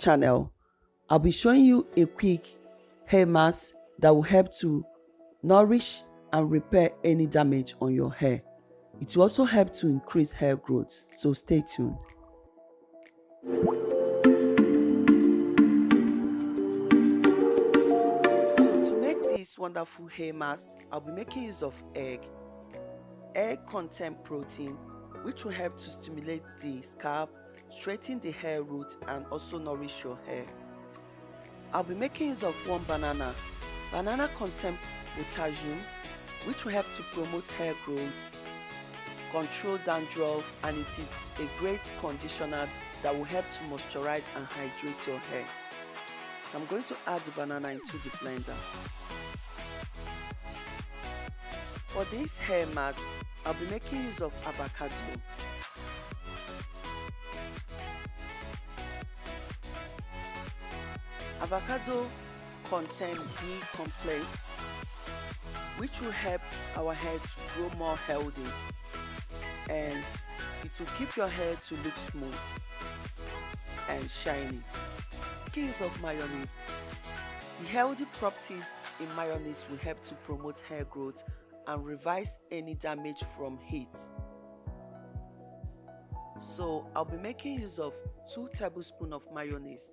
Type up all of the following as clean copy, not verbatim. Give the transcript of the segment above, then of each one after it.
channel, I'll be showing you a quick hair mask that will help to nourish and repair any damage on your hair. It will also help to increase hair growth, so stay tuned. So to make this wonderful hair mask, I'll be making use of egg. Egg contain protein which will help to stimulate the scalp, straighten the hair root and also nourish your hair. I'll be making use of one banana. Banana contain potassium which will help to promote hair growth, control dandruff, and it is a great conditioner that will help to moisturize and hydrate your hair. I'm going to add the banana into the blender. For this hair mask, I'll be making use of avocado. Avocado contains B complex which will help our hair to grow more healthy, and it will keep your hair to look smooth and shiny. Making use of mayonnaise. The healthy properties in mayonnaise will help to promote hair growth and reverse any damage from heat. So I'll be making use of 2 tablespoons of mayonnaise.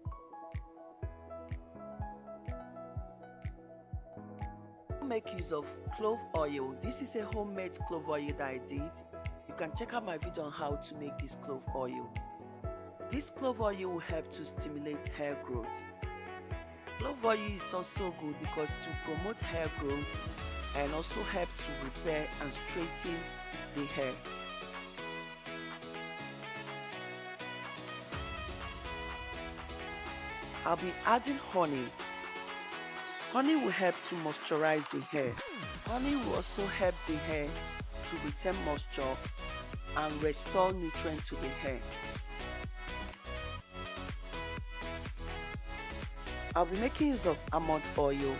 Make use of clove oil. This is a homemade clove oil that I did. You can check out my video on how to make this clove oil. This clove oil will help to stimulate hair growth. Clove oil is also good because to promote hair growth and also help to repair and straighten the hair. I'll be adding honey. Honey will help to moisturize the hair. Honey will also help the hair to retain moisture and restore nutrients to the hair. I'll be making use of almond oil.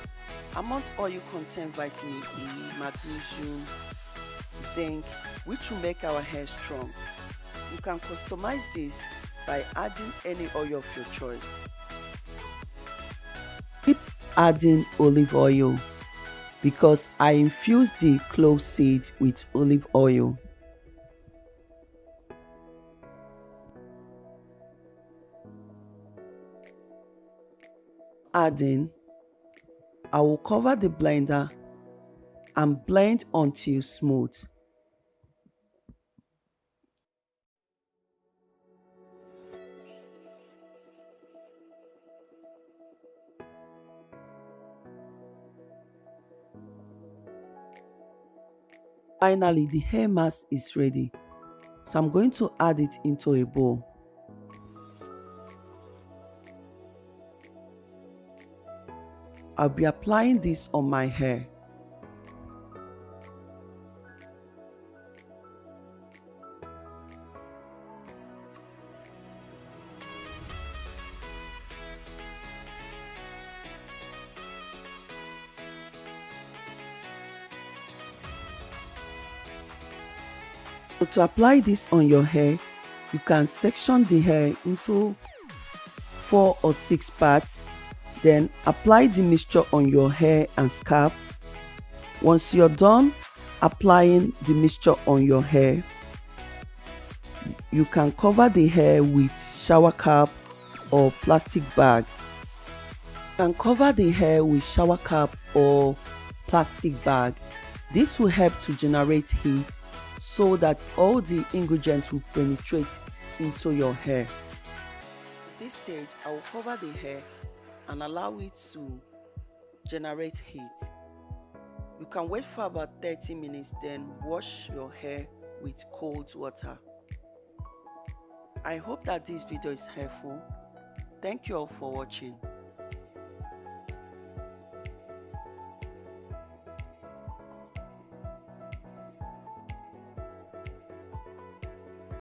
Almond oil contains vitamin E, magnesium, zinc, which will make our hair strong. You can customize this by adding any oil of your choice. Keep adding olive oil because I infuse the clove seed with olive oil. Adding, I will cover the blender and blend until smooth. Finally, the hair mask is ready. So I'm going to add it into a bowl. I'll be applying this on my hair. So to apply this on your hair, you can section the hair into 4 or 6 parts. Then apply the mixture on your hair and scalp. Once you're done applying the mixture on your hair, you can cover the hair with shower cap or plastic bag. You can cover the hair with shower cap or plastic bag. This will help to generate heat so that all the ingredients will penetrate into your hair. At this stage, I will cover the hair and allow it to generate heat. You can wait for about 30 minutes, then wash your hair with cold water. I hope that this video is helpful. Thank you all for watching.